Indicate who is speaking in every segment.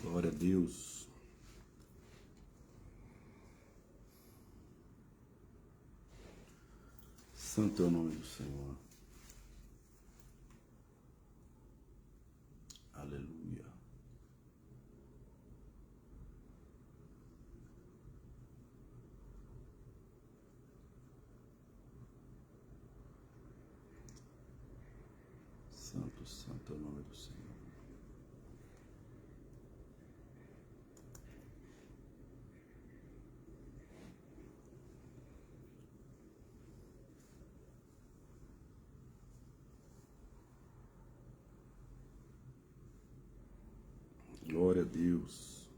Speaker 1: Glória a Deus. Santo é o nome do Senhor. Aleluia. Santo, santo é o nome do Senhor. Glória a Deus.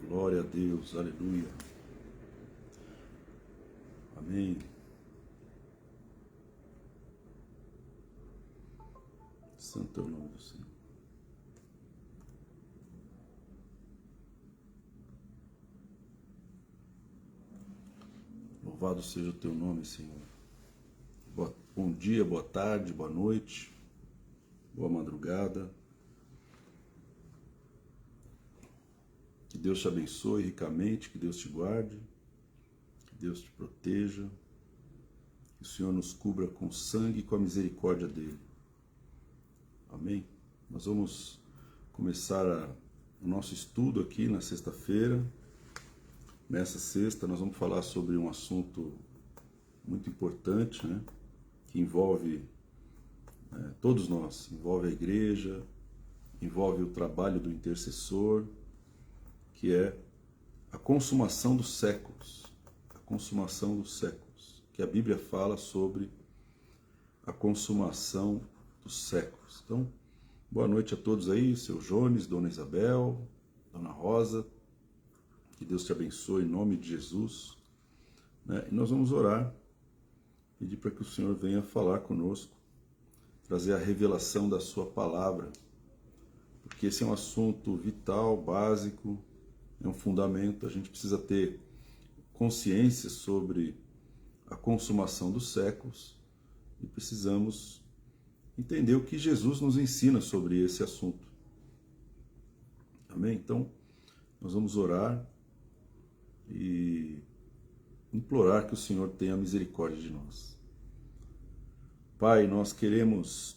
Speaker 1: Glória a Deus. Aleluia. Amém. Santo é o nome do Senhor. Louvado seja o teu nome, Senhor. Bom dia, boa tarde, boa noite, boa madrugada. Que Deus te abençoe ricamente, que Deus te guarde, que Deus te proteja, que o Senhor nos cubra com sangue e com a misericórdia dele. Amém? Nós vamos começar o nosso estudo aqui na sexta-feira. Nessa sexta nós vamos falar sobre um assunto muito importante, né? Que envolve todos nós, envolve a igreja, envolve o trabalho do intercessor, que é a consumação dos séculos, a consumação dos séculos, que a Bíblia fala sobre a consumação dos séculos. Então, boa noite a todos aí, seu Jones, Dona Isabel, Dona Rosa, que Deus te abençoe em nome de Jesus, né? E nós vamos orar, pedir para que o Senhor venha falar conosco, trazer a revelação da sua palavra, porque esse é um assunto vital, básico, é um fundamento. A gente precisa ter consciência sobre a consumação dos séculos e precisamos entender o que Jesus nos ensina sobre esse assunto. Amém? Então, nós vamos orar e implorar que o Senhor tenha misericórdia de nós. Pai, nós queremos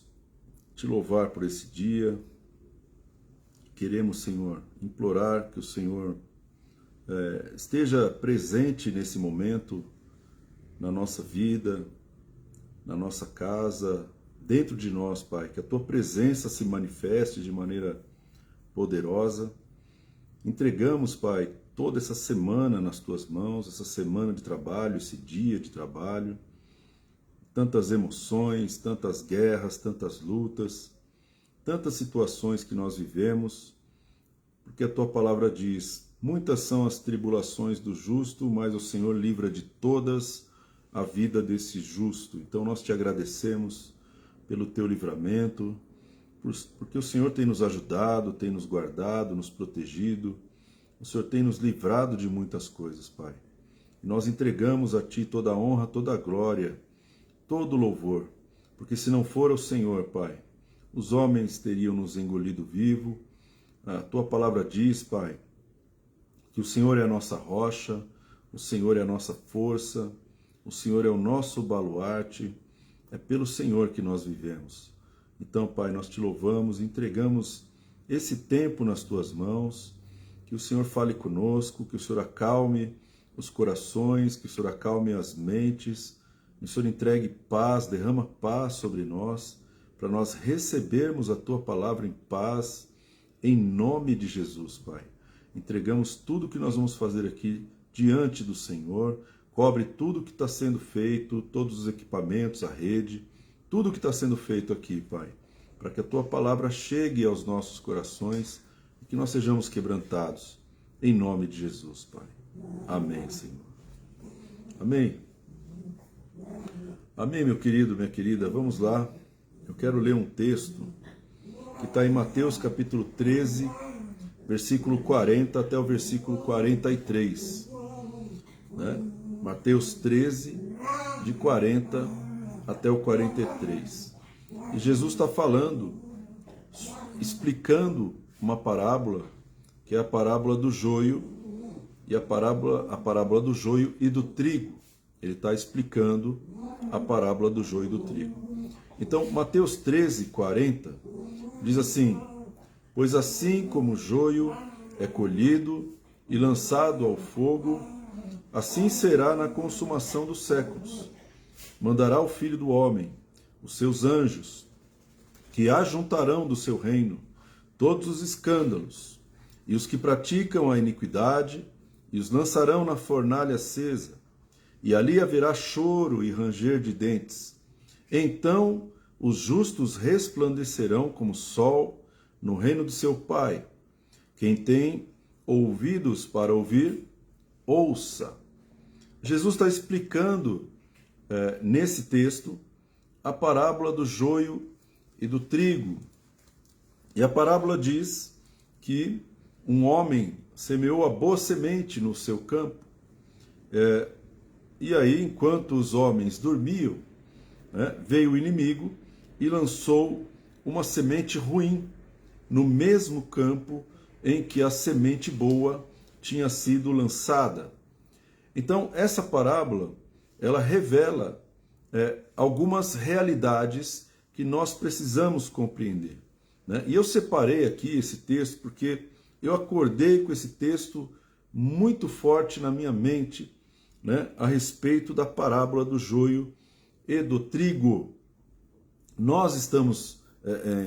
Speaker 1: te louvar por esse dia, queremos, Senhor, implorar que o Senhor esteja presente nesse momento, na nossa vida, na nossa casa, dentro de nós, Pai, que a Tua presença se manifeste de maneira poderosa. Entregamos, Pai, toda essa semana nas Tuas mãos, essa semana de trabalho, esse dia de trabalho, tantas emoções, tantas guerras, tantas lutas, tantas situações que nós vivemos, porque a Tua palavra diz: muitas são as tribulações do justo, mas o Senhor livra de todas a vida desse justo. Então nós te agradecemos pelo Teu livramento, porque o Senhor tem nos ajudado, tem nos guardado, nos protegido, o Senhor tem nos livrado de muitas coisas, Pai. E nós entregamos a Ti toda a honra, toda a glória, todo o louvor, porque se não for o Senhor, Pai, os homens teriam nos engolido vivo. A Tua palavra diz, Pai, que o Senhor é a nossa rocha, o Senhor é a nossa força, o Senhor é o nosso baluarte, é pelo Senhor que nós vivemos. Então, Pai, nós Te louvamos, entregamos esse tempo nas Tuas mãos, que o Senhor fale conosco, que o Senhor acalme os corações, que o Senhor acalme as mentes, que o Senhor entregue paz, derrama paz sobre nós, para nós recebermos a Tua palavra em paz, em nome de Jesus, Pai. Entregamos tudo o que nós vamos fazer aqui diante do Senhor, cobre tudo o que está sendo feito, todos os equipamentos, a rede, tudo o que está sendo feito aqui, Pai, para que a Tua palavra chegue aos nossos corações e que nós sejamos quebrantados, em nome de Jesus, Pai. Amém, Senhor. Amém. Amém, meu querido, minha querida. Vamos lá. Eu quero ler um texto que está em Mateus capítulo 13, versículo 40 até o versículo 43. Né? Mateus 13, de 40 até o 43. E Jesus está falando, explicando uma parábola, que é a parábola do joio, e a parábola do joio e do trigo. Ele está explicando a parábola do joio e do trigo. Então, Mateus 13, 40, diz assim: pois assim como o joio é colhido e lançado ao fogo, assim será na consumação dos séculos. Mandará o Filho do Homem, os seus anjos, que ajuntarão do seu reino todos os escândalos, e os que praticam a iniquidade, e os lançarão na fornalha acesa, e ali haverá choro e ranger de dentes. Então os justos resplandecerão como o sol no reino de seu Pai. Quem tem ouvidos para ouvir, ouça. Jesus está explicando nesse texto a parábola do joio e do trigo. E a parábola diz que um homem semeou a boa semente no seu campo. E aí, enquanto os homens dormiam, veio o inimigo e lançou uma semente ruim no mesmo campo em que a semente boa tinha sido lançada. Então, essa parábola, ela revela algumas realidades que nós precisamos compreender. E eu separei aqui esse texto porque eu acordei com esse texto muito forte na minha mente, a respeito da parábola do joio e do trigo. Nós estamos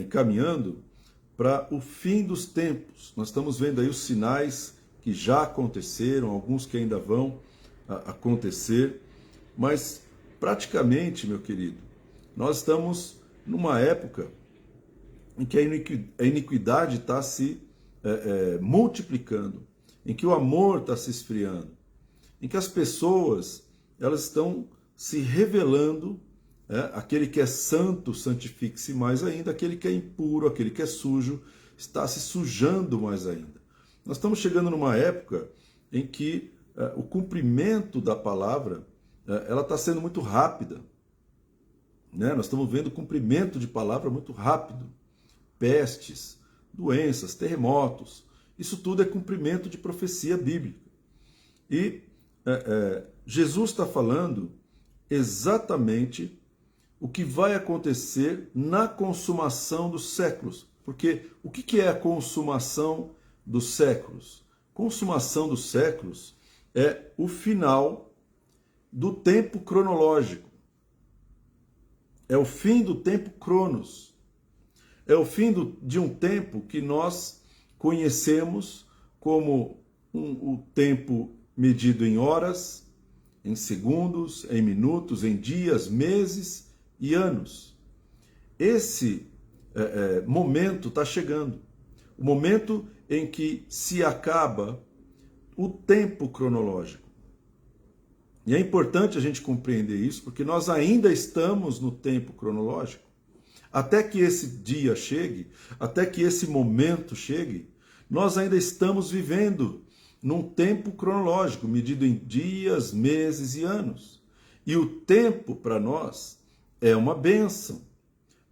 Speaker 1: caminhando para o fim dos tempos. Nós estamos vendo aí os sinais que já aconteceram, alguns que ainda vão acontecer, mas praticamente, meu querido, nós estamos numa época em que a iniquidade está se multiplicando, em que o amor está se esfriando, em que as pessoas elas estão se revelando. Aquele que é santo, santifique-se mais ainda. Aquele que é impuro, aquele que é sujo, está se sujando mais ainda. Nós estamos chegando numa época em que o cumprimento da palavra ela está sendo muito rápida. Nós estamos vendo cumprimento de palavra muito rápido. Pestes, doenças, terremotos. Isso tudo é cumprimento de profecia bíblica. E Jesus está falando exatamente o que vai acontecer na consumação dos séculos. Porque o que é a consumação dos séculos? Consumação dos séculos é o final do tempo cronológico. É o fim do tempo cronos. É o fim de um tempo que nós conhecemos como o tempo medido em horas, em segundos, em minutos, em dias, meses e anos. Esse momento está chegando. O momento em que se acaba o tempo cronológico. E é importante a gente compreender isso, porque nós ainda estamos no tempo cronológico. Até que esse dia chegue, até que esse momento chegue, nós ainda estamos vivendo num tempo cronológico, medido em dias, meses e anos. E o tempo, para nós, é uma bênção,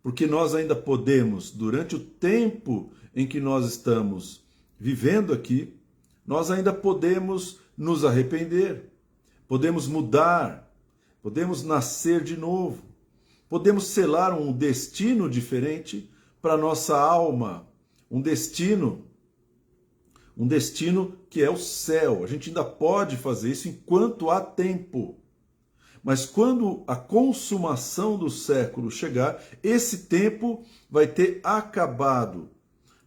Speaker 1: porque nós ainda podemos, durante o tempo em que nós estamos vivendo aqui, nós ainda podemos nos arrepender, podemos mudar, podemos nascer de novo, podemos selar um destino diferente para a nossa alma, um destino que é o céu. A gente ainda pode fazer isso enquanto há tempo. Mas quando a consumação do século chegar, esse tempo vai ter acabado.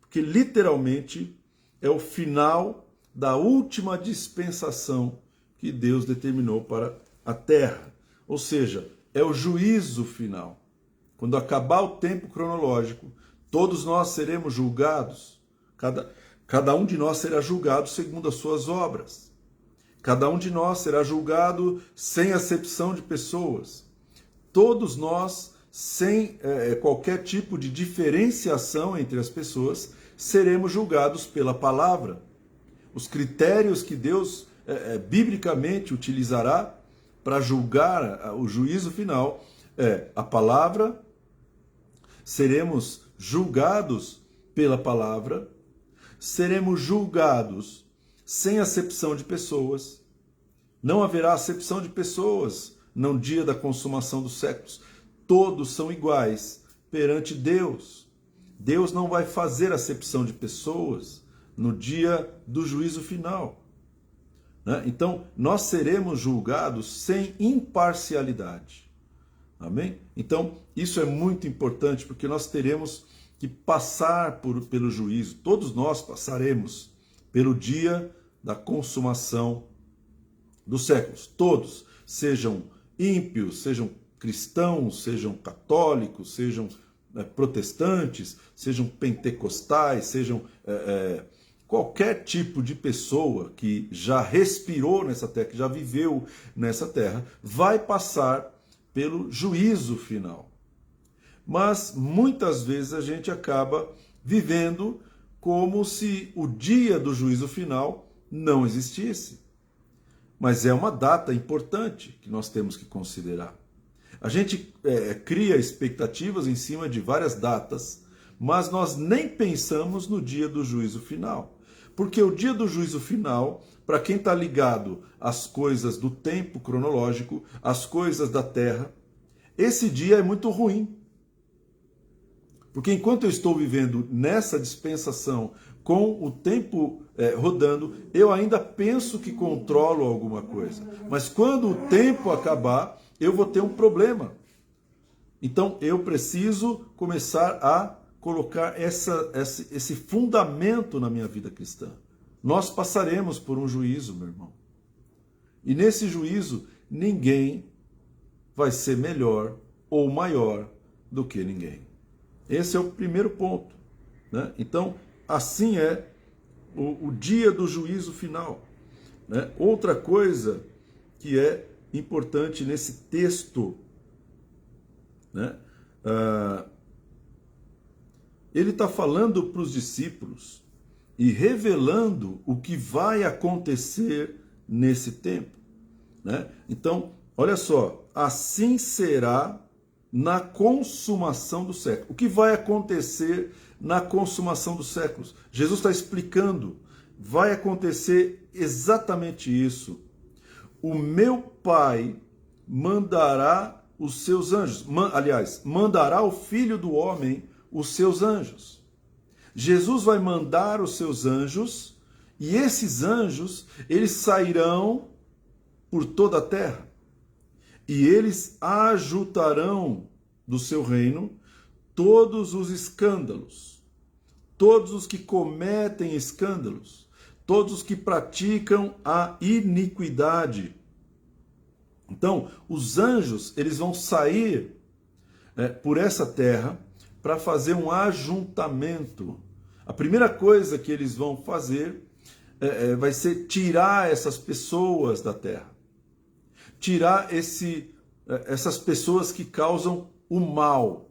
Speaker 1: Porque literalmente é o final da última dispensação que Deus determinou para a terra. Ou seja, é o juízo final. Quando acabar o tempo cronológico, todos nós seremos julgados. Cada um de nós será julgado segundo as suas obras. Cada um de nós será julgado sem acepção de pessoas. Todos nós, sem qualquer tipo de diferenciação entre as pessoas, seremos julgados pela palavra. Os critérios que Deus biblicamente utilizará para julgar o juízo final é a palavra Seremos julgados pela palavra, seremos julgados sem acepção de pessoas. Não haverá acepção de pessoas no dia da consumação dos séculos. Todos são iguais perante Deus. Deus não vai fazer acepção de pessoas no dia do juízo final, né? Então, nós seremos julgados sem imparcialidade. Amém? Então, isso é muito importante, porque nós teremos que passar pelo juízo. Todos nós passaremos pelo dia da consumação dos séculos. Todos, sejam ímpios, sejam cristãos, sejam católicos, sejam protestantes, sejam pentecostais, sejam qualquer tipo de pessoa que já respirou nessa terra, que já viveu nessa terra, vai passar pelo juízo final. Mas muitas vezes a gente acaba vivendo como se o dia do juízo final não existisse. Mas é uma data importante que nós temos que considerar. A gente cria expectativas em cima de várias datas, mas nós nem pensamos no dia do juízo final. Porque o dia do juízo final, para quem está ligado às coisas do tempo cronológico, às coisas da terra, esse dia é muito ruim. Porque enquanto eu estou vivendo nessa dispensação, com o tempo rodando, eu ainda penso que controlo alguma coisa. Mas quando o tempo acabar, eu vou ter um problema. Então eu preciso começar a colocar esse fundamento na minha vida cristã. Nós passaremos por um juízo, meu irmão. E nesse juízo, ninguém vai ser melhor ou maior do que ninguém. Esse é o primeiro ponto, né? Então, assim é o dia do juízo final, né? Outra coisa que é importante nesse texto, né? Ele está falando para os discípulos e revelando o que vai acontecer nesse tempo, né? Então, olha só, assim será na consumação do século. O que vai acontecer na consumação dos séculos? Jesus está explicando. Vai acontecer exatamente isso. O meu Pai mandará os seus anjos. Mandará o Filho do Homem os seus anjos. Jesus vai mandar os seus anjos, e esses anjos, eles sairão por toda a terra. E eles ajuntarão do seu reino todos os escândalos, todos os que cometem escândalos, todos os que praticam a iniquidade. Então, os anjos, eles vão sair por essa terra para fazer um ajuntamento. A primeira coisa que eles vão fazer vai ser tirar essas pessoas da terra. Tirar essas pessoas que causam o mal.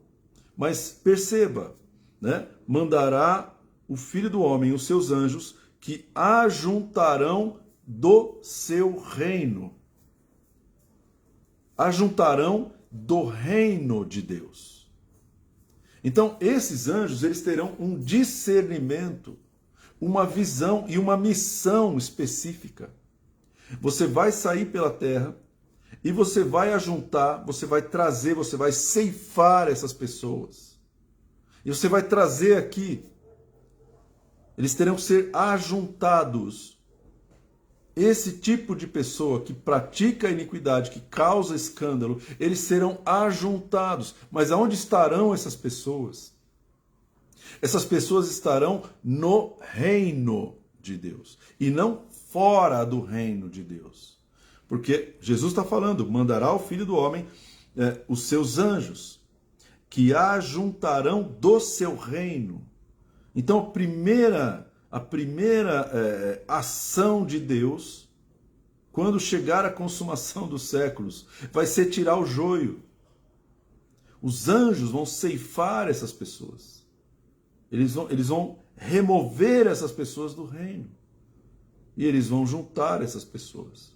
Speaker 1: Mas perceba, né? Mandará o Filho do Homem, os seus anjos, que ajuntarão do seu reino. Ajuntarão do reino de Deus. Então, esses anjos, eles terão um discernimento, uma visão e uma missão específica. Você vai sair pela terra, e você vai ajuntar, você vai trazer, você vai ceifar essas pessoas. E você vai trazer aqui. Eles terão que ser ajuntados. Esse tipo de pessoa que pratica a iniquidade, que causa escândalo, eles serão ajuntados. Mas aonde estarão essas pessoas? Essas pessoas estarão no reino de Deus. E não fora do reino de Deus. Porque Jesus está falando, mandará o Filho do Homem os seus anjos, que ajuntarão do seu reino. Então a primeira ação de Deus, quando chegar a consumação dos séculos, vai ser tirar o joio. Os anjos vão ceifar essas pessoas. Eles vão remover essas pessoas do reino. E eles vão juntar essas pessoas.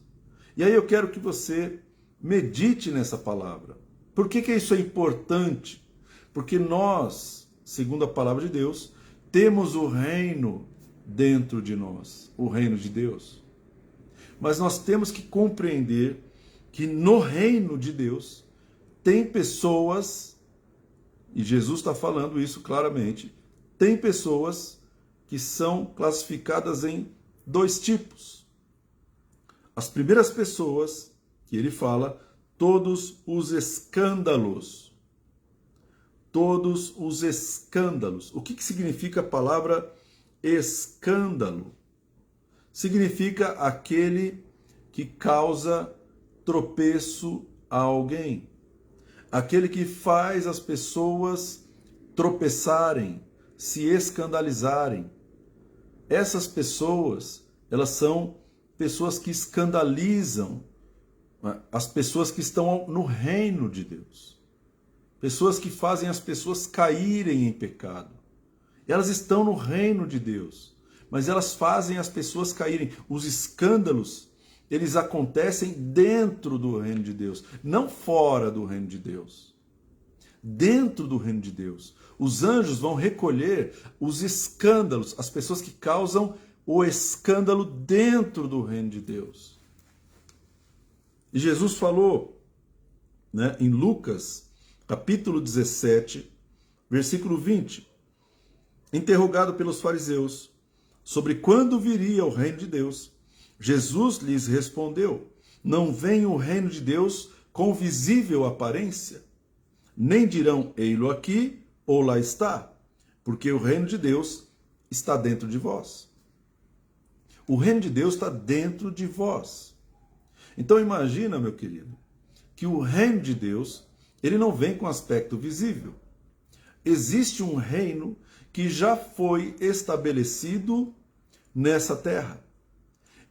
Speaker 1: E aí eu quero que você medite nessa palavra. Por que isso é importante? Porque nós, segundo a palavra de Deus, temos o reino dentro de nós, o reino de Deus. Mas nós temos que compreender que no reino de Deus tem pessoas, e Jesus está falando isso claramente, tem pessoas que são classificadas em dois tipos. As primeiras pessoas que ele fala, todos os escândalos. Todos os escândalos. O que significa a palavra escândalo? Significa aquele que causa tropeço a alguém. Aquele que faz as pessoas tropeçarem, se escandalizarem. Essas pessoas, elas são pessoas que escandalizam as pessoas que estão no reino de Deus. Pessoas que fazem as pessoas caírem em pecado. Elas estão no reino de Deus, mas elas fazem as pessoas caírem. Os escândalos, eles acontecem dentro do reino de Deus, não fora do reino de Deus. Dentro do reino de Deus. Os anjos vão recolher os escândalos, as pessoas que causam o escândalo dentro do reino de Deus. E Jesus falou, né, em Lucas, capítulo 17, versículo 20, interrogado pelos fariseus sobre quando viria o reino de Deus, Jesus lhes respondeu: não vem o reino de Deus com visível aparência, nem dirão ei-lo aqui ou lá está, porque o reino de Deus está dentro de vós. O reino de Deus está dentro de vós. Então imagina, meu querido, que o reino de Deus, ele não vem com aspecto visível. Existe um reino que já foi estabelecido nessa terra.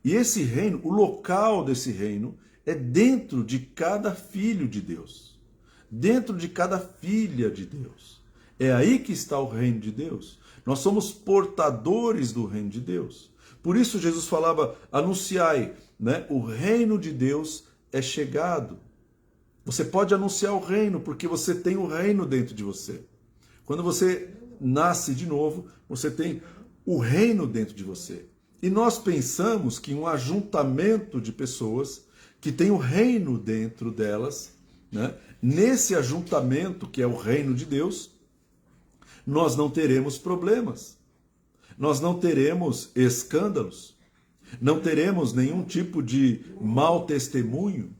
Speaker 1: E esse reino, o local desse reino, é dentro de cada filho de Deus. Dentro de cada filha de Deus. É aí que está o reino de Deus. Nós somos portadores do reino de Deus. Por isso Jesus falava, anunciai, né? O reino de Deus é chegado. Você pode anunciar o reino, porque você tem o reino dentro de você. Quando você nasce de novo, você tem o reino dentro de você. E nós pensamos que um ajuntamento de pessoas que tem o reino dentro delas, né? Nesse ajuntamento que é o reino de Deus, nós não teremos problemas. Nós não teremos escândalos, não teremos nenhum tipo de mau testemunho.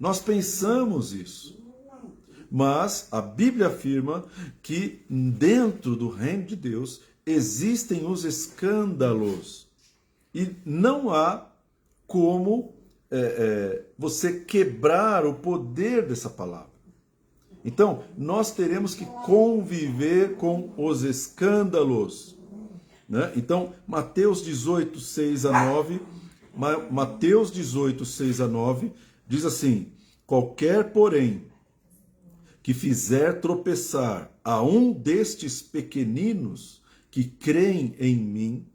Speaker 1: Nós pensamos isso. Mas a Bíblia afirma que dentro do reino de Deus existem os escândalos. E não há como você quebrar o poder dessa palavra. Então, nós teremos que conviver com os escândalos. Né? Então, Mateus 18, 6 a 9, Mateus 18, 6 a 9, diz assim: qualquer, porém, que fizer tropeçar a um destes pequeninos que creem em mim,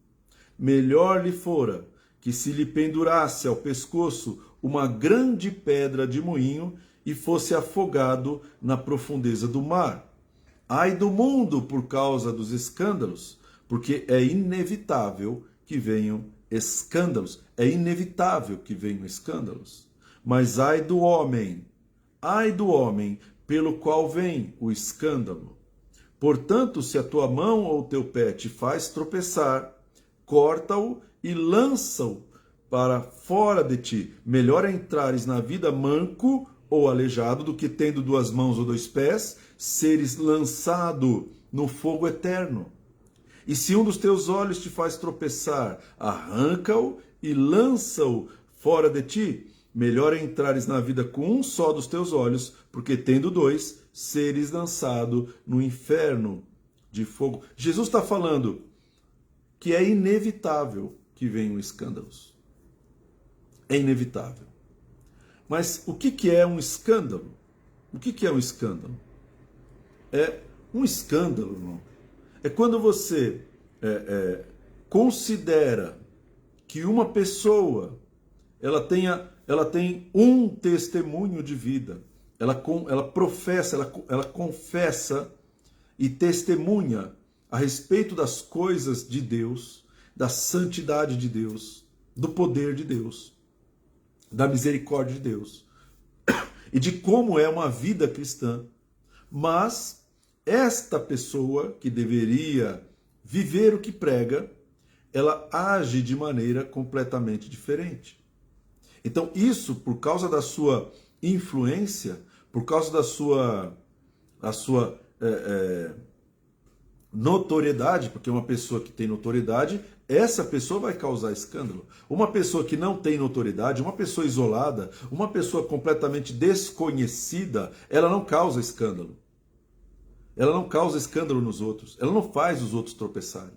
Speaker 1: melhor lhe fora que se lhe pendurasse ao pescoço uma grande pedra de moinho e fosse afogado na profundeza do mar. Ai do mundo por causa dos escândalos, porque é inevitável que venham escândalos. É inevitável que venham escândalos. Mas ai do homem pelo qual vem o escândalo. Portanto, se a tua mão ou o teu pé te faz tropeçar, corta-o e lança-o para fora de ti. Melhor é entrares na vida manco ou aleijado do que, tendo duas mãos ou dois pés, seres lançado no fogo eterno. E se um dos teus olhos te faz tropeçar, arranca-o e lança-o fora de ti. Melhor é entrares na vida com um só dos teus olhos, porque tendo dois, seres lançado no inferno de fogo. Jesus está falando que é inevitável que venham escândalos. É inevitável. Mas o que é um escândalo? O que é um escândalo? É um escândalo, irmão. É quando você considera que uma pessoa ela tem um testemunho de vida, ela professa, ela confessa e testemunha a respeito das coisas de Deus, da santidade de Deus, do poder de Deus, da misericórdia de Deus e de como é uma vida cristã. Mas esta pessoa que deveria viver o que prega, ela age de maneira completamente diferente. Então isso, por causa da sua influência, por causa da sua notoriedade, porque uma pessoa que tem notoriedade, essa pessoa vai causar escândalo. Uma pessoa que não tem notoriedade, uma pessoa isolada, uma pessoa completamente desconhecida, ela não causa escândalo. Ela não causa escândalo nos outros, ela não faz os outros tropeçarem.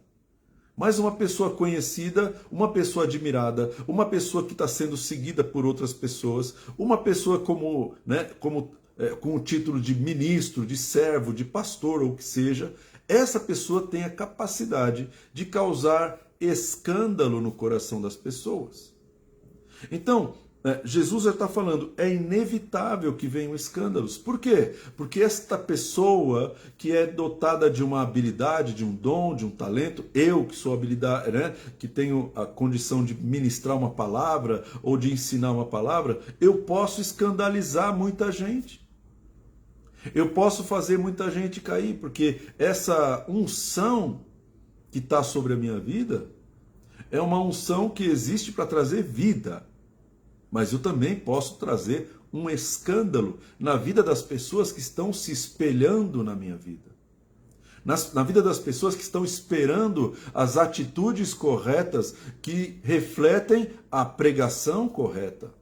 Speaker 1: Mas uma pessoa conhecida, uma pessoa admirada, uma pessoa que está sendo seguida por outras pessoas, uma pessoa com o título de ministro, de servo, de pastor ou o que seja, essa pessoa tem a capacidade de causar escândalo no coração das pessoas. Então, Jesus já está falando, é inevitável que venham escândalos. Por quê? Porque esta pessoa que é dotada de uma habilidade, de um dom, de um talento, eu que sou habilidade, que tenho a condição de ministrar uma palavra ou de ensinar uma palavra, eu posso escandalizar muita gente. Eu posso fazer muita gente cair, porque essa unção que está sobre a minha vida é uma unção que existe para trazer vida. Mas eu também posso trazer um escândalo na vida das pessoas que estão se espelhando na minha vida. Na vida das pessoas que estão esperando as atitudes corretas que refletem a pregação correta.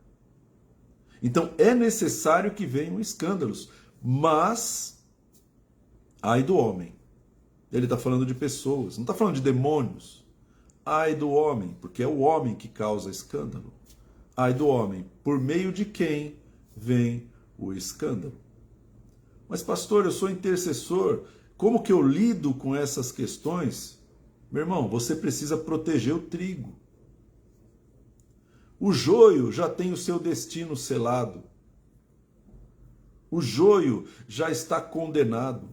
Speaker 1: Então é necessário que venham escândalos, mas ai do homem. Ele está falando de pessoas, não está falando de demônios. Ai do homem, porque é o homem que causa escândalo. Ai do homem, por meio de quem vem o escândalo. Mas pastor, eu sou intercessor, como que eu lido com essas questões? Meu irmão, você precisa proteger o trigo. O joio já tem o seu destino selado. O joio já está condenado.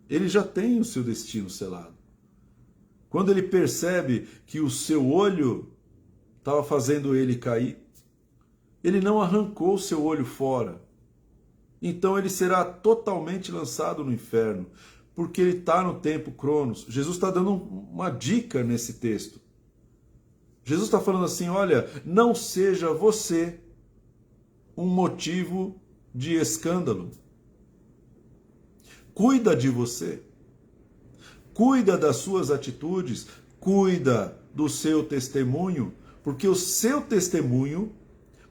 Speaker 1: Ele já tem o seu destino selado. Quando ele percebe que o seu olho estava fazendo ele cair, ele não arrancou o seu olho fora. Então ele será totalmente lançado no inferno, porque ele está no tempo Cronos. Jesus está dando uma dica nesse texto. Jesus está falando assim, olha, não seja você um motivo de escândalo. Cuida de você. Cuida das suas atitudes. Cuida do seu testemunho. Porque o seu testemunho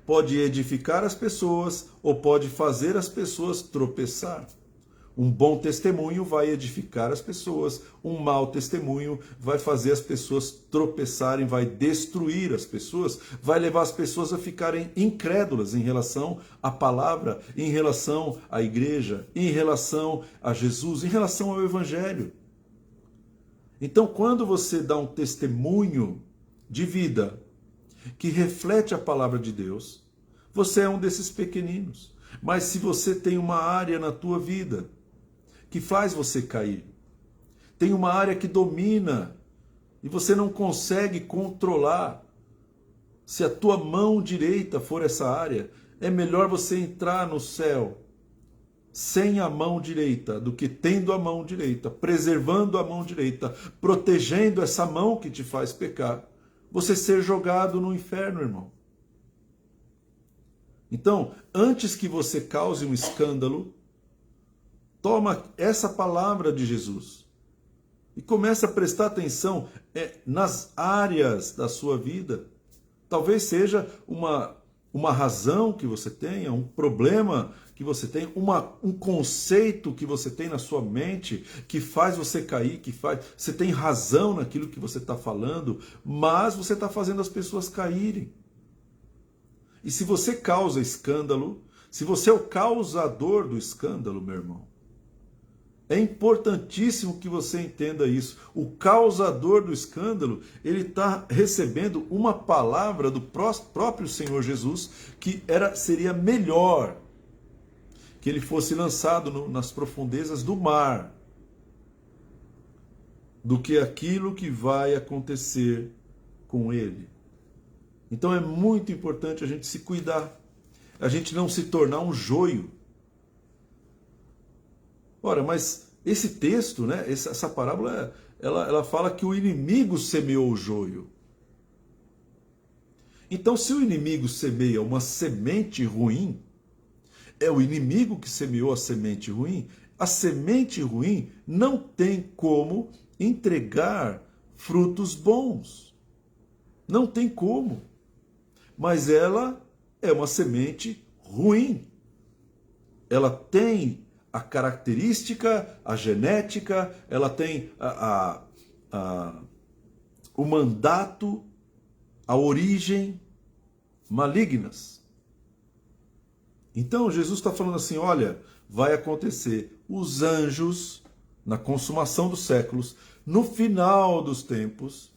Speaker 1: pode edificar as pessoas ou pode fazer as pessoas tropeçar. Um bom testemunho vai edificar as pessoas, um mau testemunho vai fazer as pessoas tropeçarem, vai destruir as pessoas, vai levar as pessoas a ficarem incrédulas em relação à palavra, em relação à igreja, em relação a Jesus, em relação ao Evangelho. Então, quando você dá um testemunho de vida que reflete a palavra de Deus, você é um desses pequeninos. Mas se você tem uma área na tua vida que faz você cair, tem uma área que domina e você não consegue controlar, se a tua mão direita for essa área, é melhor você entrar no céu sem a mão direita do que tendo a mão direita, preservando a mão direita, protegendo essa mão que te faz pecar, você ser jogado no inferno, irmão. Então, antes que você cause um escândalo, toma essa palavra de Jesus e comece a prestar atenção nas áreas da sua vida. Talvez seja uma razão que você tenha, um problema que você tem, um conceito que você tem na sua mente que faz você cair, você tem razão naquilo que você está falando, mas você está fazendo as pessoas caírem. E se você causa escândalo, se você é o causador do escândalo, meu irmão, é importantíssimo que você entenda isso. O causador do escândalo, ele está recebendo uma palavra do próprio Senhor Jesus que seria melhor que ele fosse lançado nas profundezas do mar do que aquilo que vai acontecer com ele. Então é muito importante a gente se cuidar, a gente não se tornar um joio. Ora, mas esse texto, né, essa parábola, ela fala que o inimigo semeou o joio. Então, se o inimigo semeia uma semente ruim, é o inimigo que semeou a semente ruim. A semente ruim não tem como entregar frutos bons. Não tem como. Mas ela é uma semente ruim. Ela tem a característica, a genética, ela tem o mandato, a origem malignas. Então Jesus está falando assim, olha, vai acontecer, os anjos, na consumação dos séculos, no final dos tempos,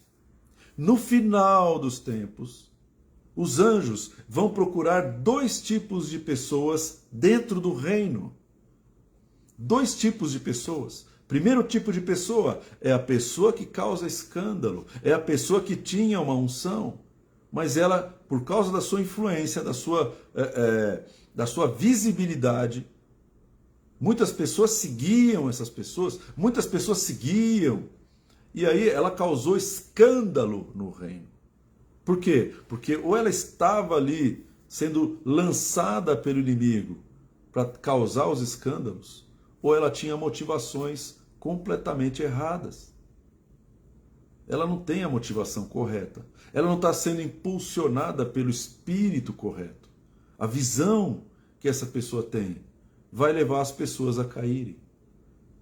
Speaker 1: os anjos vão procurar dois tipos de pessoas dentro do reino. Dois tipos de pessoas. Primeiro tipo de pessoa é a pessoa que causa escândalo, é a pessoa que tinha uma unção, mas ela, por causa da sua influência, da sua visibilidade, muitas pessoas seguiam essas pessoas, e aí ela causou escândalo no reino. Por quê? Porque ou ela estava ali sendo lançada pelo inimigo para causar os escândalos, ou ela tinha motivações completamente erradas. Ela não tem a motivação correta. Ela não está sendo impulsionada pelo espírito correto. A visão que essa pessoa tem vai levar as pessoas a caírem.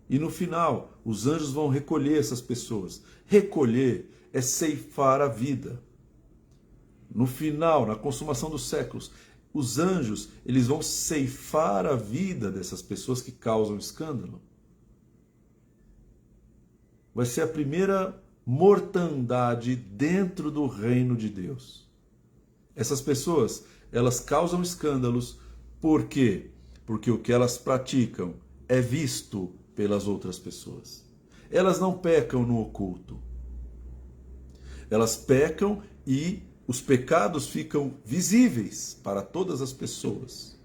Speaker 1: E no final, os anjos vão recolher essas pessoas. Recolher é ceifar a vida. No final, na consumação dos séculos, os anjos, eles vão ceifar a vida dessas pessoas que causam escândalo. Vai ser a primeira mortandade dentro do reino de Deus. Essas pessoas, elas causam escândalos, por quê? Porque o que elas praticam é visto pelas outras pessoas. Elas não pecam no oculto. Elas pecam e os pecados ficam visíveis para todas as pessoas.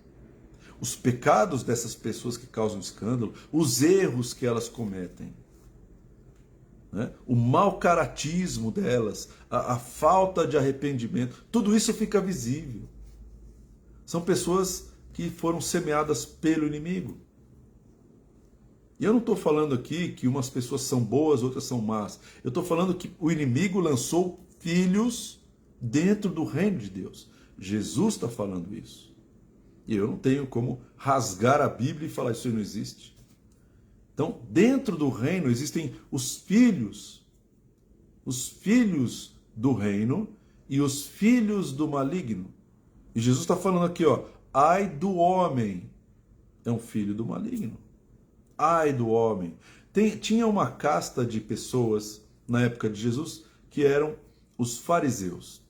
Speaker 1: Os pecados dessas pessoas que causam escândalo, os erros que elas cometem, né? O mau caratismo delas, a falta de arrependimento, tudo isso fica visível. São pessoas que foram semeadas pelo inimigo. E eu não estou falando aqui que umas pessoas são boas, outras são más. Eu estou falando que o inimigo lançou filhos dentro do reino de Deus. Jesus está falando isso. E eu não tenho como rasgar a Bíblia e falar isso não existe. Então, dentro do reino existem os filhos do reino e os filhos do maligno. E Jesus está falando aqui, ó, ai do homem, é um filho do maligno. Ai do homem. Tinha uma casta de pessoas na época de Jesus que eram os fariseus.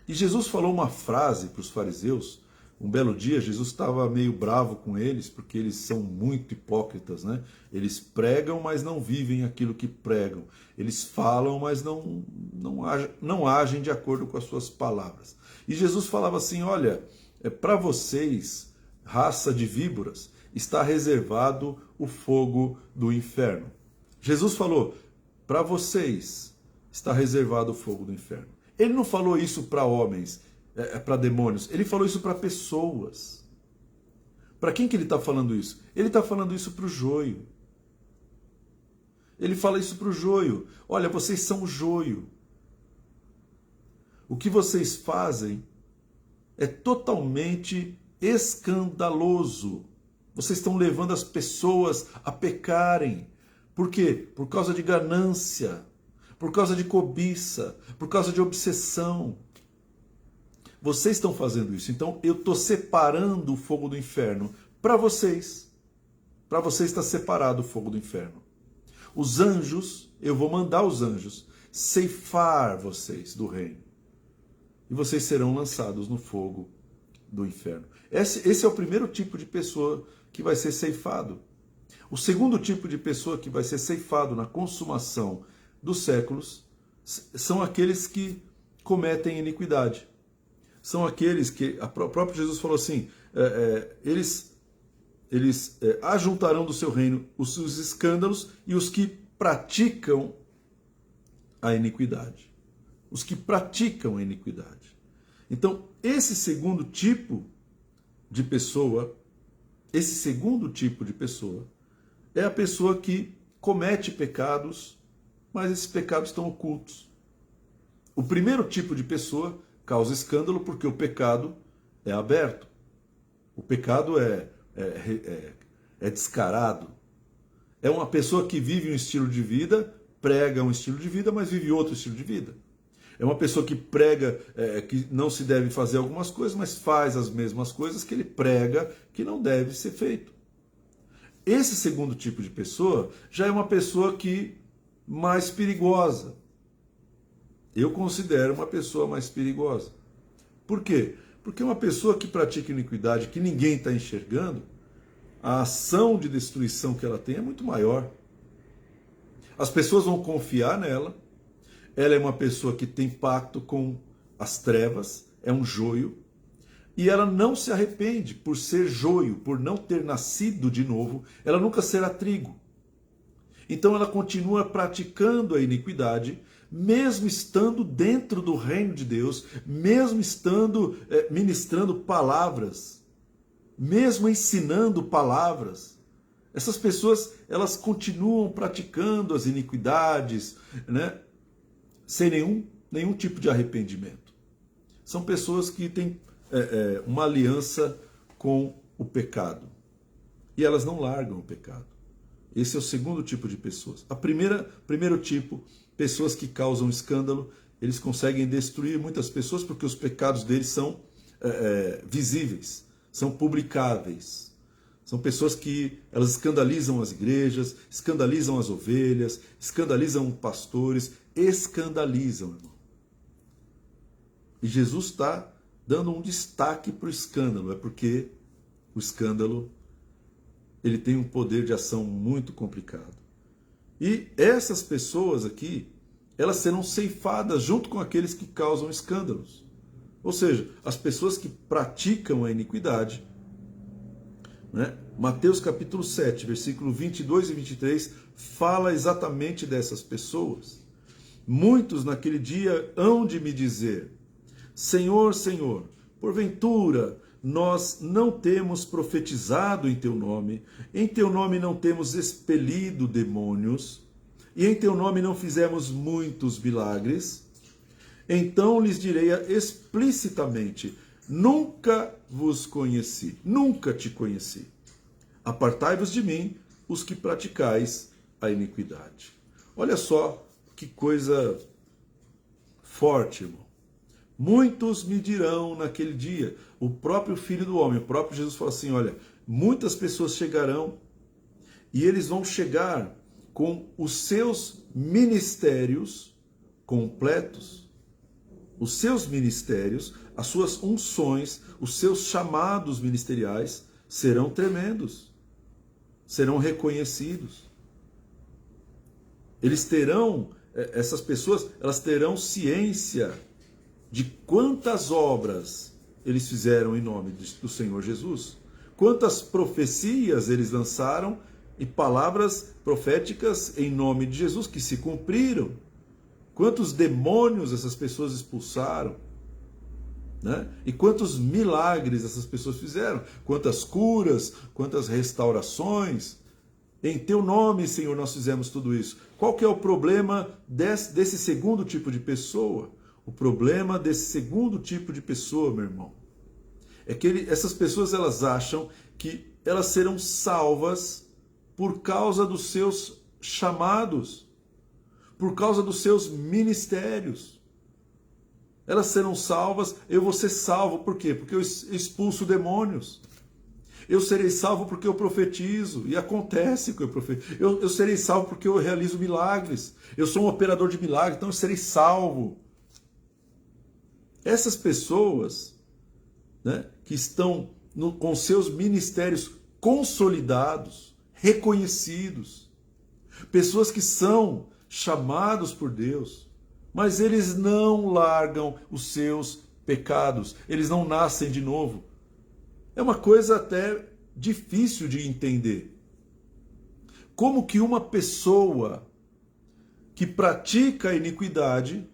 Speaker 1: E Jesus falou uma frase para os fariseus. Um belo dia, Jesus estava meio bravo com eles, porque eles são muito hipócritas, né? Eles pregam, mas não vivem aquilo que pregam. Eles falam, mas não agem de acordo com as suas palavras. E Jesus falava assim, olha, para vocês, raça de víboras, está reservado o fogo do inferno. Jesus falou, para vocês está reservado o fogo do inferno. Ele não falou isso para homens, para demônios, ele falou isso para pessoas. Para quem que ele está falando isso? Ele está falando isso para o joio. Ele fala isso para o joio. Olha, vocês são o joio. O que vocês fazem é totalmente escandaloso. Vocês estão levando as pessoas a pecarem. Por quê? Por causa de ganância, por causa de cobiça, por causa de obsessão. Vocês estão fazendo isso. Então eu estou separando o fogo do inferno para vocês. Para vocês está separado o fogo do inferno. Os anjos, eu vou mandar os anjos ceifar vocês do reino. E vocês serão lançados no fogo do inferno. Esse é o primeiro tipo de pessoa que vai ser ceifado. O segundo tipo de pessoa que vai ser ceifado na consumação dos séculos são aqueles que cometem iniquidade. São aqueles que, o próprio Jesus falou assim, eles ajuntarão do seu reino os escândalos e os que praticam a iniquidade. Os que praticam a iniquidade. Então, esse segundo tipo de pessoa é a pessoa que comete pecados, mas esses pecados estão ocultos. O primeiro tipo de pessoa causa escândalo porque o pecado é aberto. O pecado é descarado. É uma pessoa que vive um estilo de vida, prega um estilo de vida, mas vive outro estilo de vida. É uma pessoa que prega que não se deve fazer algumas coisas, mas faz as mesmas coisas que ele prega que não deve ser feito. Esse segundo tipo de pessoa já é uma pessoa mais perigosa. Eu considero uma pessoa mais perigosa. Por quê? Porque uma pessoa que pratica iniquidade, que ninguém está enxergando, a ação de destruição que ela tem é muito maior. As pessoas vão confiar nela. Ela é uma pessoa que tem pacto com as trevas, é um joio, e ela não se arrepende por ser joio, por não ter nascido de novo, ela nunca será trigo. Então ela continua praticando a iniquidade, mesmo estando dentro do reino de Deus, mesmo estando ministrando palavras, mesmo ensinando palavras. Essas pessoas, elas continuam praticando as iniquidades, né? Sem nenhum tipo de arrependimento. São pessoas que têm uma aliança com o pecado. E elas não largam o pecado. Esse é o segundo tipo de pessoas. Primeiro tipo, pessoas que causam escândalo, eles conseguem destruir muitas pessoas porque os pecados deles são visíveis, são publicáveis. São pessoas que elas escandalizam as igrejas, escandalizam as ovelhas, escandalizam pastores, escandalizam, irmão. E Jesus está dando um destaque para o escândalo, é porque o escândalo ele tem um poder de ação muito complicado. E essas pessoas aqui, elas serão ceifadas junto com aqueles que causam escândalos. Ou seja, as pessoas que praticam a iniquidade, né? Mateus capítulo 7, versículo 22 e 23, fala exatamente dessas pessoas. Muitos naquele dia hão de me dizer: Senhor, Senhor, porventura nós não temos profetizado em teu nome não temos expelido demônios, e em teu nome não fizemos muitos milagres? Então lhes direi explicitamente: nunca vos conheci, nunca te conheci. Apartai-vos de mim, os que praticais a iniquidade. Olha só que coisa forte, irmão. Muitos me dirão naquele dia, o próprio Filho do Homem, o próprio Jesus falou assim, olha, muitas pessoas chegarão e eles vão chegar com os seus ministérios completos, os seus ministérios, as suas unções, os seus chamados ministeriais serão tremendos, serão reconhecidos. Eles terão, essas pessoas, elas terão ciência de quantas obras eles fizeram em nome do Senhor Jesus, quantas profecias eles lançaram e palavras proféticas em nome de Jesus que se cumpriram, quantos demônios essas pessoas expulsaram, né? E quantos milagres essas pessoas fizeram, quantas curas, quantas restaurações. Em teu nome, Senhor, nós fizemos tudo isso. Qual que é o problema desse segundo tipo de pessoa? O problema desse segundo tipo de pessoa, meu irmão, é que essas pessoas elas acham que elas serão salvas por causa dos seus chamados, por causa dos seus ministérios. Elas serão salvas, eu vou ser salvo, por quê? Porque eu expulso demônios. Eu serei salvo porque eu profetizo, e acontece que eu profetizo. Eu serei salvo porque eu realizo milagres. Eu sou um operador de milagres, então eu serei salvo. Essas pessoas, né, que estão com seus ministérios consolidados, reconhecidos, pessoas que são chamados por Deus, mas eles não largam os seus pecados, eles não nascem de novo. É uma coisa até difícil de entender. Como que uma pessoa que pratica a iniquidade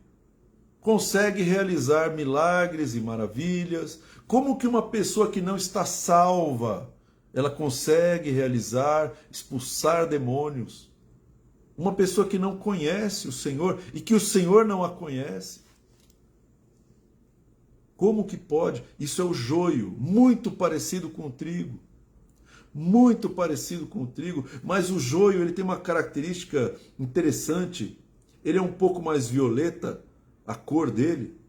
Speaker 1: consegue realizar milagres e maravilhas? Como que uma pessoa que não está salva, ela consegue realizar, expulsar demônios? Uma pessoa que não conhece o Senhor e que o Senhor não a conhece. Como que pode? Isso é o joio, muito parecido com o trigo. Muito parecido com o trigo, mas o joio ele tem uma característica interessante. Ele é um pouco mais violeta, a cor dele.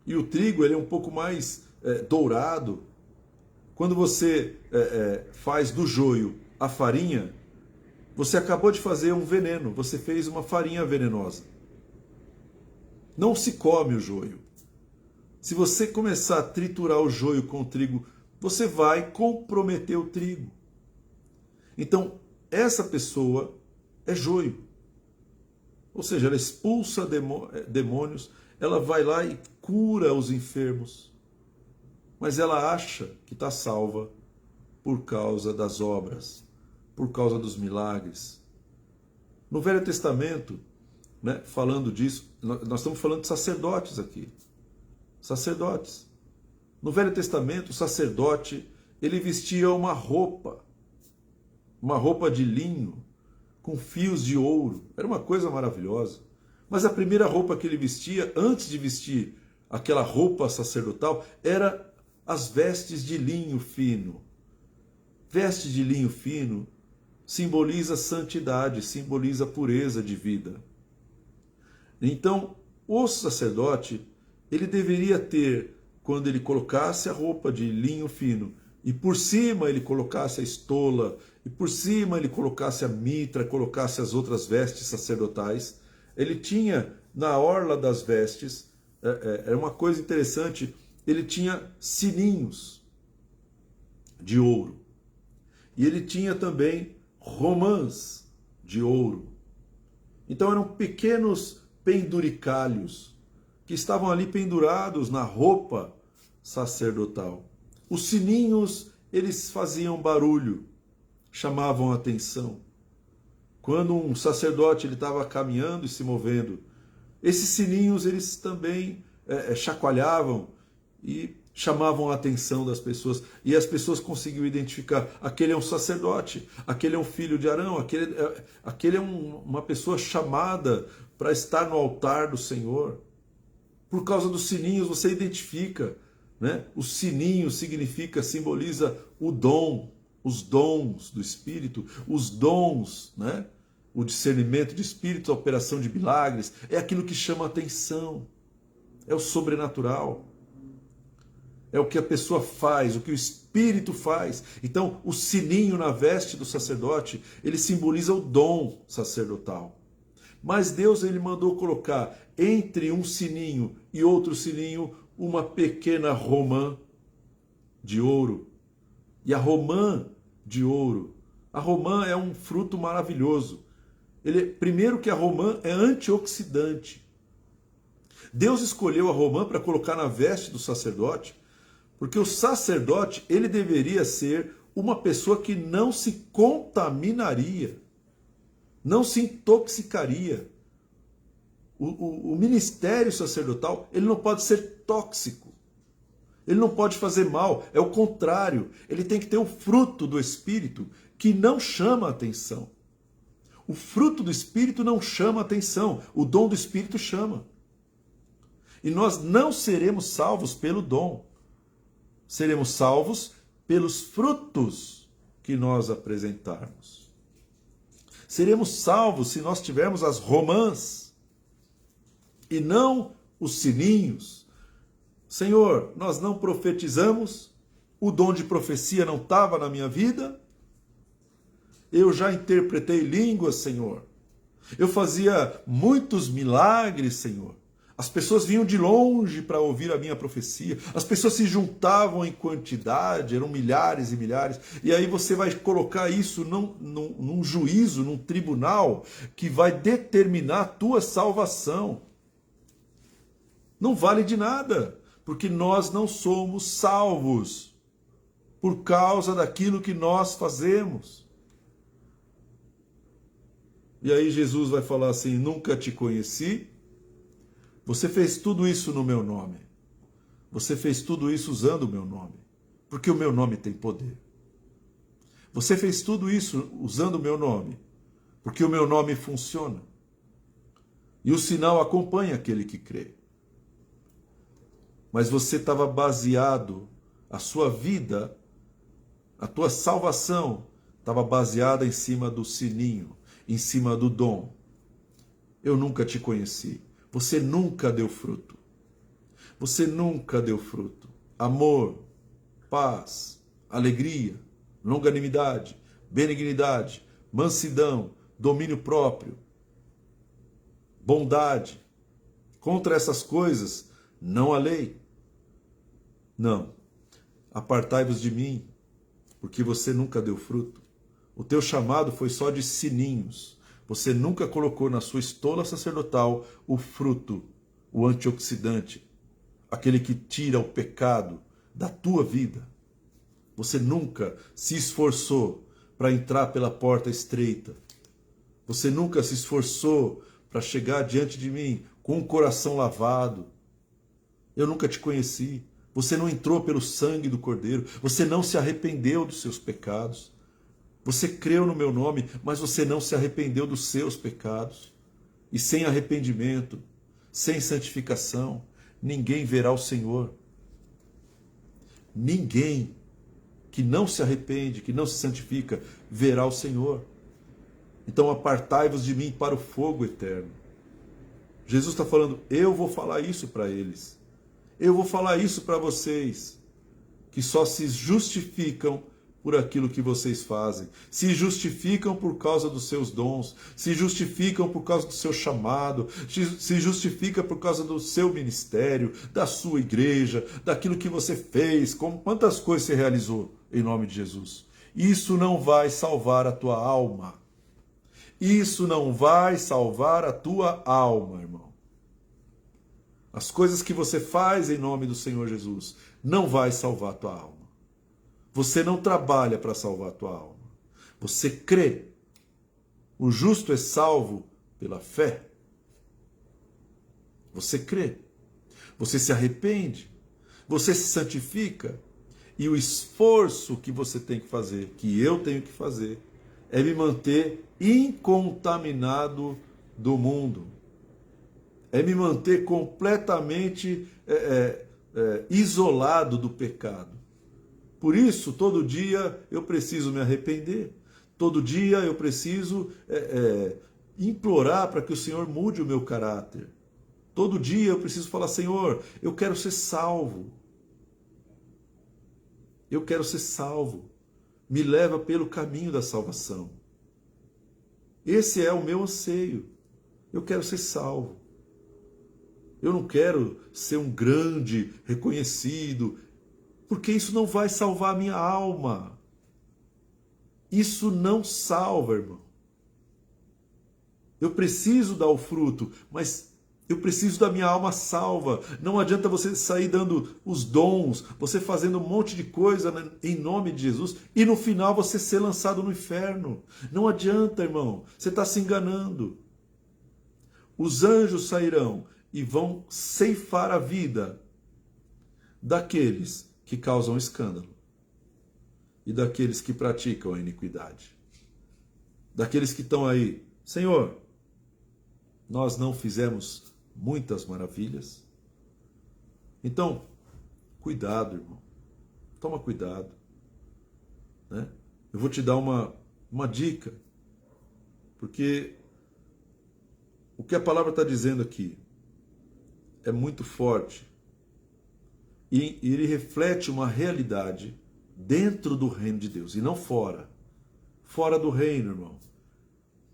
Speaker 1: E o trigo ele é um pouco mais dourado. Quando você faz do joio a farinha, você acabou de fazer um veneno, você fez uma farinha venenosa. Não se come o joio. Se você começar a triturar o joio com o trigo, você vai comprometer o trigo. Então, essa pessoa é joio. Ou seja, ela expulsa demônios, ela vai lá e cura os enfermos. Mas ela acha que está salva por causa das obras, por causa dos milagres. No Velho Testamento, né, falando disso, nós estamos falando de sacerdotes aqui. Sacerdotes. No Velho Testamento, o sacerdote, ele vestia uma roupa de linho, com fios de ouro. Era uma coisa maravilhosa. Mas a primeira roupa que ele vestia, antes de vestir aquela roupa sacerdotal, era as vestes de linho fino. Veste de linho fino simboliza santidade, simboliza pureza de vida. Então, o sacerdote, ele deveria ter, quando ele colocasse a roupa de linho fino, e por cima ele colocasse a estola, e por cima ele colocasse a mitra, colocasse as outras vestes sacerdotais, ele tinha na orla das vestes, é uma coisa interessante, ele tinha sininhos de ouro. E ele tinha também romãs de ouro. Então eram pequenos penduricalhos que estavam ali pendurados na roupa sacerdotal. Os sininhos, eles faziam barulho, chamavam a atenção. Quando um sacerdote estava caminhando e se movendo, esses sininhos eles também chacoalhavam e chamavam a atenção das pessoas. E as pessoas conseguiam identificar, aquele é um sacerdote, aquele é um filho de Arão, aquele é uma pessoa chamada para estar no altar do Senhor. Por causa dos sininhos você identifica, né? O sininho simboliza o dom, os dons do Espírito, os dons, né? O discernimento de espírito, a operação de milagres, é aquilo que chama a atenção, é o sobrenatural, é o que a pessoa faz, o que o Espírito faz. Então, o sininho na veste do sacerdote, ele simboliza o dom sacerdotal. Mas Deus ele mandou colocar entre um sininho e outro sininho uma pequena romã de ouro. E a romã de ouro, a romã é um fruto maravilhoso. Primeiro que a romã é antioxidante. Deus escolheu a romã para colocar na veste do sacerdote, porque o sacerdote ele deveria ser uma pessoa que não se contaminaria, não se intoxicaria. O ministério sacerdotal ele não pode ser tóxico, ele não pode fazer mal, é o contrário, ele tem que ter o fruto do Espírito que não chama a atenção. O fruto do Espírito não chama a atenção, o dom do Espírito chama. E nós não seremos salvos pelo dom, seremos salvos pelos frutos que nós apresentarmos. Seremos salvos se nós tivermos as romãs e não os sininhos. Senhor, nós não profetizamos, o dom de profecia não estava na minha vida, eu já interpretei línguas, Senhor. Eu fazia muitos milagres, Senhor. As pessoas vinham de longe para ouvir a minha profecia. As pessoas se juntavam em quantidade, eram milhares e milhares. E aí você vai colocar isso num juízo, num tribunal, que vai determinar a tua salvação. Não vale de nada, porque nós não somos salvos por causa daquilo que nós fazemos. E aí Jesus vai falar assim: nunca te conheci. Você fez tudo isso no meu nome. Você fez tudo isso usando o meu nome. Porque o meu nome tem poder. Você fez tudo isso usando o meu nome. Porque o meu nome funciona. E o sinal acompanha aquele que crê. Mas você estava baseado, a sua vida, a tua salvação, estava baseada em cima do sininho, em cima do dom. Eu nunca te conheci. Você nunca deu fruto. Você nunca deu fruto. Amor, paz, alegria, longanimidade, benignidade, mansidão, domínio próprio, bondade. Contra essas coisas não há lei. Não. Apartai-vos de mim, porque você nunca deu fruto. O teu chamado foi só de sininhos. Você nunca colocou na sua estola sacerdotal o fruto, o antioxidante, aquele que tira o pecado da tua vida. Você nunca se esforçou para entrar pela porta estreita. Você nunca se esforçou para chegar diante de mim com um coração lavado. Eu nunca te conheci. Você não entrou pelo sangue do Cordeiro. Você não se arrependeu dos seus pecados. Você creu no meu nome, mas você não se arrependeu dos seus pecados. E sem arrependimento, sem santificação, ninguém verá o Senhor. Ninguém que não se arrepende, que não se santifica, verá o Senhor. Então apartai-vos de mim para o fogo eterno. Jesus está falando: eu vou falar isso para eles. Eu vou falar isso para vocês, que só se justificam por aquilo que vocês fazem, se justificam por causa dos seus dons, se justificam por causa do seu chamado, se justifica por causa do seu ministério, da sua igreja, daquilo que você fez, quantas coisas você realizou em nome de Jesus. Isso não vai salvar a tua alma. Isso não vai salvar a tua alma, irmão. As coisas que você faz em nome do Senhor Jesus não vai salvar a tua alma. Você não trabalha para salvar a tua alma. Você crê. O justo é salvo pela fé. Você crê. Você se arrepende. Você se santifica. E o esforço que você tem que fazer, que eu tenho que fazer, é me manter incontaminado do mundo. É me manter completamente isolado do pecado. Por isso, todo dia eu preciso me arrepender. Todo dia eu preciso implorar para que o Senhor mude o meu caráter. Todo dia eu preciso falar: Senhor, eu quero ser salvo. Eu quero ser salvo. Me leva pelo caminho da salvação. Esse é o meu anseio. Eu quero ser salvo. Eu não quero ser um grande, reconhecido, porque isso não vai salvar a minha alma. Isso não salva, irmão. Eu preciso dar o fruto, mas eu preciso da minha alma salva. Não adianta você sair dando os dons, você fazendo um monte de coisa em nome de Jesus, e no final você ser lançado no inferno. Não adianta, irmão. Você está se enganando. Os anjos sairão e vão ceifar a vida daqueles que causam escândalo e daqueles que praticam a iniquidade. Daqueles que estão aí: Senhor, nós não fizemos muitas maravilhas. Então, cuidado, irmão. Toma cuidado. Né? Eu vou te dar uma dica, porque o que a palavra está dizendo aqui é muito forte. E ele reflete uma realidade dentro do reino de Deus e não fora. Fora do reino, irmão,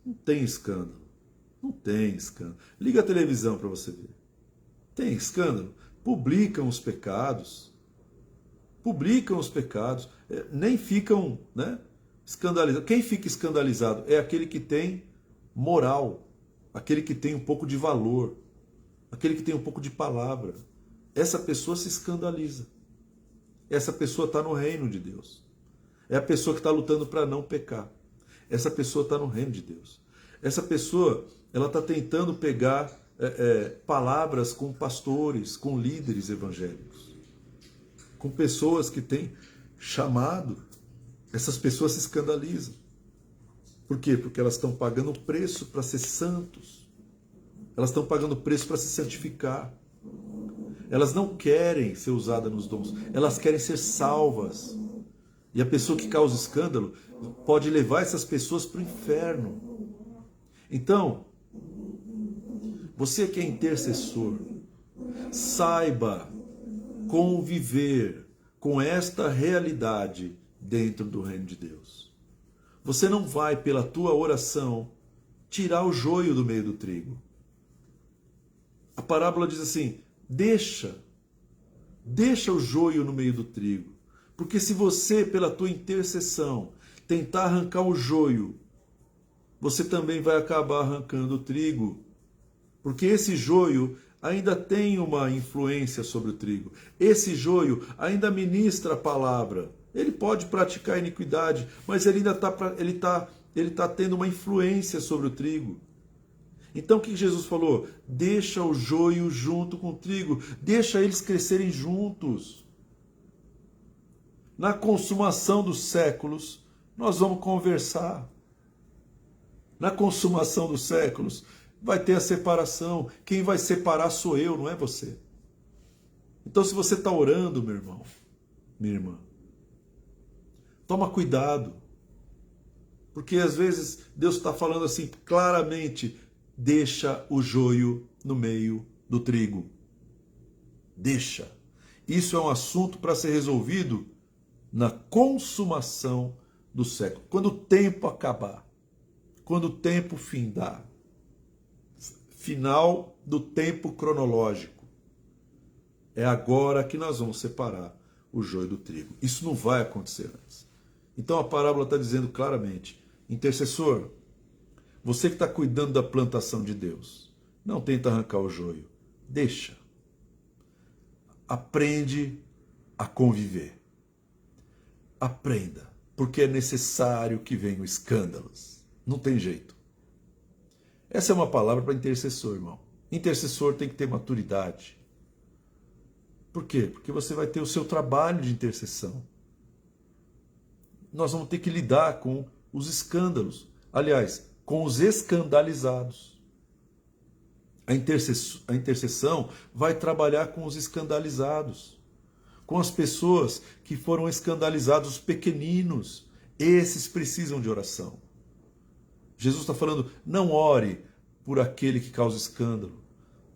Speaker 1: não tem escândalo. Não tem escândalo. Liga a televisão para você ver. Tem escândalo? Publicam os pecados, nem ficam, né, escandalizados. Quem fica escandalizado é aquele que tem moral, aquele que tem um pouco de valor, aquele que tem um pouco de palavra. Essa pessoa se escandaliza. Essa pessoa está no reino de Deus. É a pessoa que está lutando para não pecar. Essa pessoa está no reino de Deus. Essa pessoa, ela está tentando pegar palavras com pastores, com líderes evangélicos, com pessoas que têm chamado. Essas pessoas se escandalizam. Por quê? Porque elas estão pagando o preço para ser santos. Elas estão pagando o preço para se santificar. Elas não querem ser usadas nos dons. Elas querem ser salvas. E a pessoa que causa escândalo pode levar essas pessoas para o inferno. Então, você que é intercessor, saiba conviver com esta realidade dentro do reino de Deus. Você não vai, pela tua oração, tirar o joio do meio do trigo. A parábola diz assim, deixa o joio no meio do trigo. Porque se você, pela tua intercessão, tentar arrancar o joio, você também vai acabar arrancando o trigo. Porque esse joio ainda tem uma influência sobre o trigo. Esse joio ainda ministra a palavra. Ele pode praticar iniquidade, mas ele ainda está tendo uma influência sobre o trigo. Então o que Jesus falou? Deixa o joio junto com o trigo. Deixa eles crescerem juntos. Na consumação dos séculos, nós vamos conversar. Na consumação dos séculos, vai ter a separação. Quem vai separar sou eu, não é você. Então, se você está orando, meu irmão, minha irmã, toma cuidado. Porque às vezes Deus está falando assim claramente, deixa o joio no meio do trigo. Deixa. Isso é um assunto para ser resolvido na consumação do século. Quando o tempo acabar. Quando o tempo findar. Final do tempo cronológico. É agora que nós vamos separar o joio do trigo. Isso não vai acontecer antes. Então a parábola está dizendo claramente, intercessor, você que está cuidando da plantação de Deus, não tenta arrancar o joio. Deixa. Aprende a conviver. Aprenda, porque é necessário que venham escândalos. Não tem jeito. Essa é uma palavra para intercessor, irmão. Intercessor tem que ter maturidade. Por quê? Porque você vai ter o seu trabalho de intercessão. Nós vamos ter que lidar com os escândalos. Aliás, com os escandalizados. A intercessão vai trabalhar com os escandalizados. Com as pessoas que foram escandalizadas, os pequeninos. Esses precisam de oração. Jesus está falando, não ore por aquele que causa escândalo.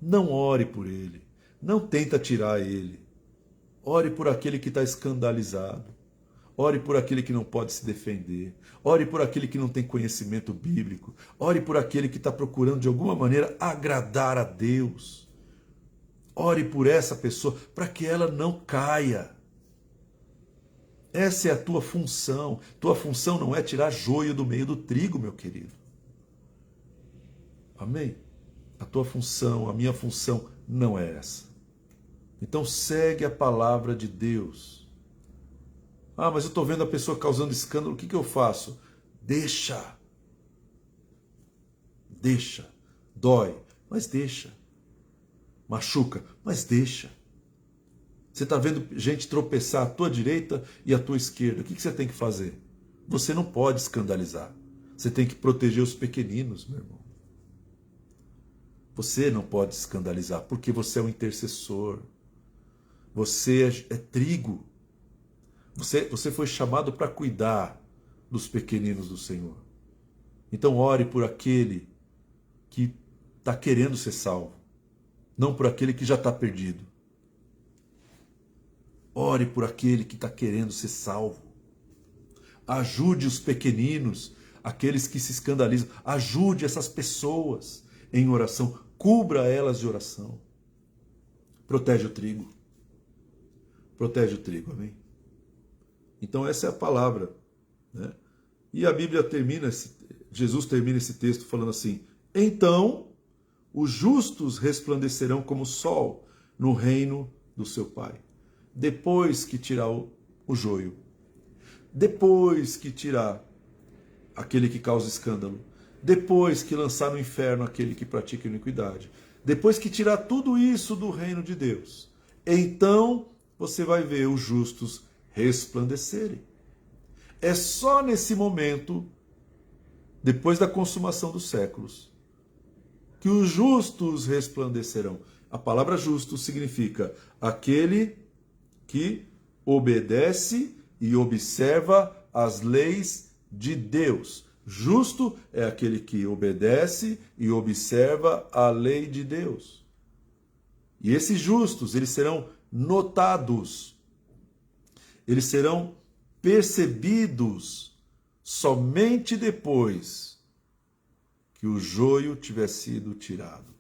Speaker 1: Não ore por ele. Não tenta tirar ele. Ore por aquele que está escandalizado. Ore por aquele que não pode se defender. Ore por aquele que não tem conhecimento bíblico. Ore por aquele que está procurando de alguma maneira agradar a Deus. Ore por essa pessoa para que ela não caia. Essa é a tua função. Tua função não é tirar joio do meio do trigo, meu querido. Amém? A tua função, a minha função não é essa. Então segue a palavra de Deus. Ah, mas eu estou vendo a pessoa causando escândalo, o que eu faço? Deixa. Deixa. Dói, mas deixa. Machuca, mas deixa. Você está vendo gente tropeçar à tua direita e à tua esquerda. O que você tem que fazer? Você não pode escandalizar. Você tem que proteger os pequeninos, meu irmão. Você não pode escandalizar, porque você é um intercessor. Você é trigo. Você foi chamado para cuidar dos pequeninos do Senhor. Então ore por aquele que está querendo ser salvo, não por aquele que já está perdido. Ore por aquele que está querendo ser salvo. Ajude os pequeninos, aqueles que se escandalizam. Ajude essas pessoas em oração. Cubra elas de oração. Protege o trigo. Protege o trigo, amém? Então essa é a palavra, né? E a Bíblia Jesus termina esse texto falando assim: então os justos resplandecerão como o sol no reino do seu Pai. Depois que tirar o joio, depois que tirar aquele que causa escândalo, depois que lançar no inferno aquele que pratica iniquidade, depois que tirar tudo isso do reino de Deus, então você vai ver os justos resplandecerem. É só nesse momento, depois da consumação dos séculos, que os justos resplandecerão. A palavra justo significa aquele que obedece e observa as leis de Deus. Justo é aquele que obedece e observa a lei de Deus. E esses justos, eles serão notados, eles serão percebidos somente depois que o joio tiver sido tirado.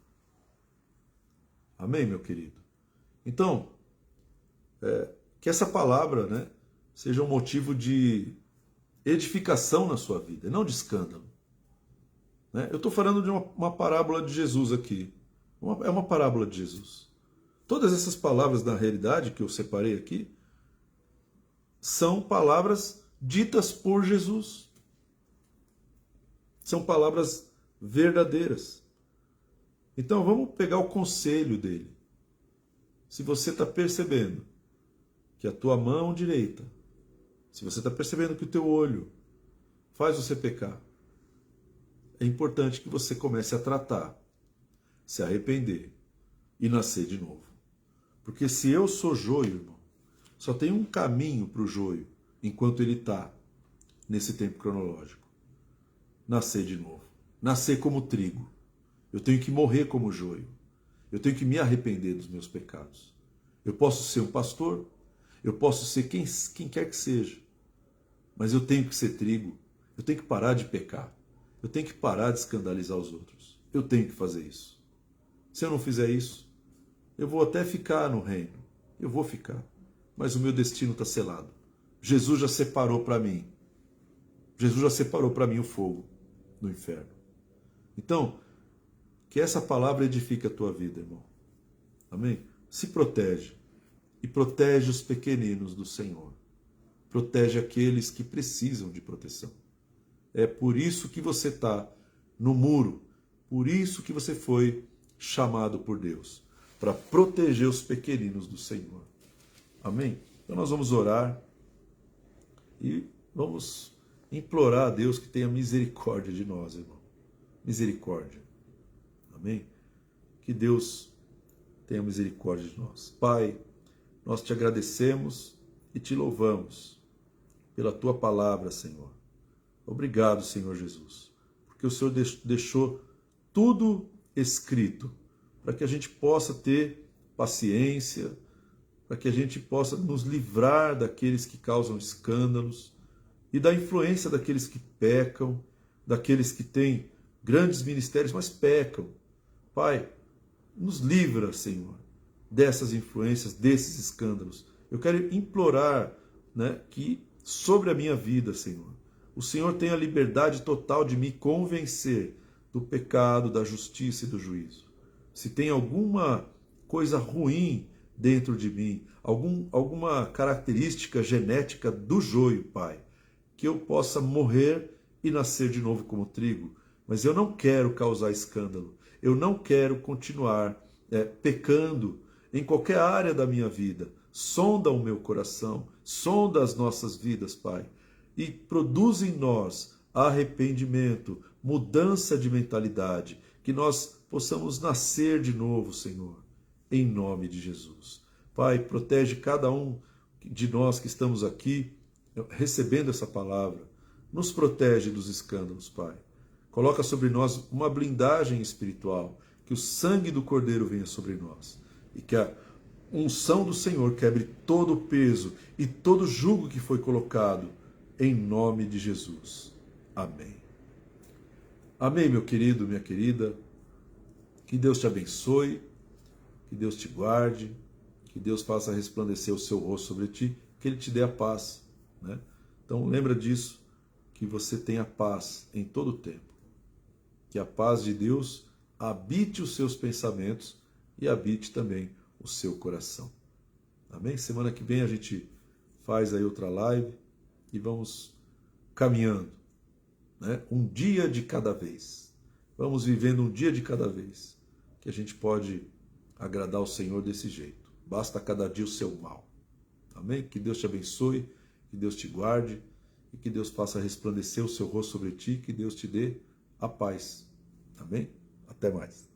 Speaker 1: Amém, meu querido? Então, que essa palavra, né, seja um motivo de edificação na sua vida, não de escândalo. Né? Eu estou falando de uma parábola de Jesus aqui. É uma parábola de Jesus. Todas essas palavras, na realidade, que eu separei aqui, são palavras ditas por Jesus. São palavras verdadeiras. Então vamos pegar o conselho dele. Se você está percebendo que a tua mão direita, se você está percebendo que o teu olho faz você pecar, é importante que você comece a tratar, se arrepender e nascer de novo. Porque se eu sou joio, irmão, só tem um caminho para o joio, enquanto ele está nesse tempo cronológico. Nascer de novo. Nascer como trigo. Eu tenho que morrer como joio. Eu tenho que me arrepender dos meus pecados. Eu posso ser um pastor, eu posso ser quem quer que seja, mas eu tenho que ser trigo. Eu tenho que parar de pecar. Eu tenho que parar de escandalizar os outros. Eu tenho que fazer isso. Se eu não fizer isso, eu vou até ficar no reino. Eu vou ficar. Mas o meu destino está selado. Jesus já separou para mim. Jesus já separou para mim o fogo no inferno. Então, que essa palavra edifique a tua vida, irmão. Amém? Se protege. E protege os pequeninos do Senhor. Protege aqueles que precisam de proteção. É por isso que você está no muro. Por isso que você foi chamado por Deus. Para proteger os pequeninos do Senhor. Amém? Então nós vamos orar e vamos implorar a Deus que tenha misericórdia de nós, irmão. Misericórdia. Amém? Que Deus tenha misericórdia de nós. Pai, nós te agradecemos e te louvamos pela tua palavra, Senhor. Obrigado, Senhor Jesus, porque o Senhor deixou tudo escrito para que a gente possa ter paciência, para que a gente possa nos livrar daqueles que causam escândalos e da influência daqueles que pecam, daqueles que têm grandes ministérios, mas pecam. Pai, nos livra, Senhor, dessas influências, desses escândalos. Eu quero implorar, né, que sobre a minha vida, Senhor, o Senhor tenha a liberdade total de me convencer do pecado, da justiça e do juízo. Se tem alguma coisa ruim dentro de mim, alguma característica genética do joio, Pai, que eu possa morrer e nascer de novo como trigo. Mas eu não quero causar escândalo. Eu não quero continuar pecando em qualquer área da minha vida. Sonda o meu coração, sonda as nossas vidas, Pai, e produz em nós arrependimento, mudança de mentalidade, que nós possamos nascer de novo, Senhor, em nome de Jesus. Pai, protege cada um de nós que estamos aqui recebendo essa palavra. Nos protege dos escândalos, Pai. Coloca sobre nós uma blindagem espiritual, que o sangue do Cordeiro venha sobre nós e que a unção do Senhor quebre todo o peso e todo o jugo que foi colocado, em nome de Jesus. Amém. Amém, meu querido, minha querida. Que Deus te abençoe, que Deus te guarde, que Deus faça resplandecer o seu rosto sobre ti, que Ele te dê a paz, né? Então lembra disso, que você tenha paz em todo o tempo. Que a paz de Deus habite os seus pensamentos e habite também o seu coração. Amém? Semana que vem a gente faz aí outra live e vamos caminhando, né? Um dia de cada vez. Vamos vivendo um dia de cada vez, que a gente pode agradar o Senhor desse jeito. Basta cada dia o seu mal. Amém? Que Deus te abençoe, que Deus te guarde e que Deus faça resplandecer o seu rosto sobre ti, que Deus te dê a paz. Amém? Até mais.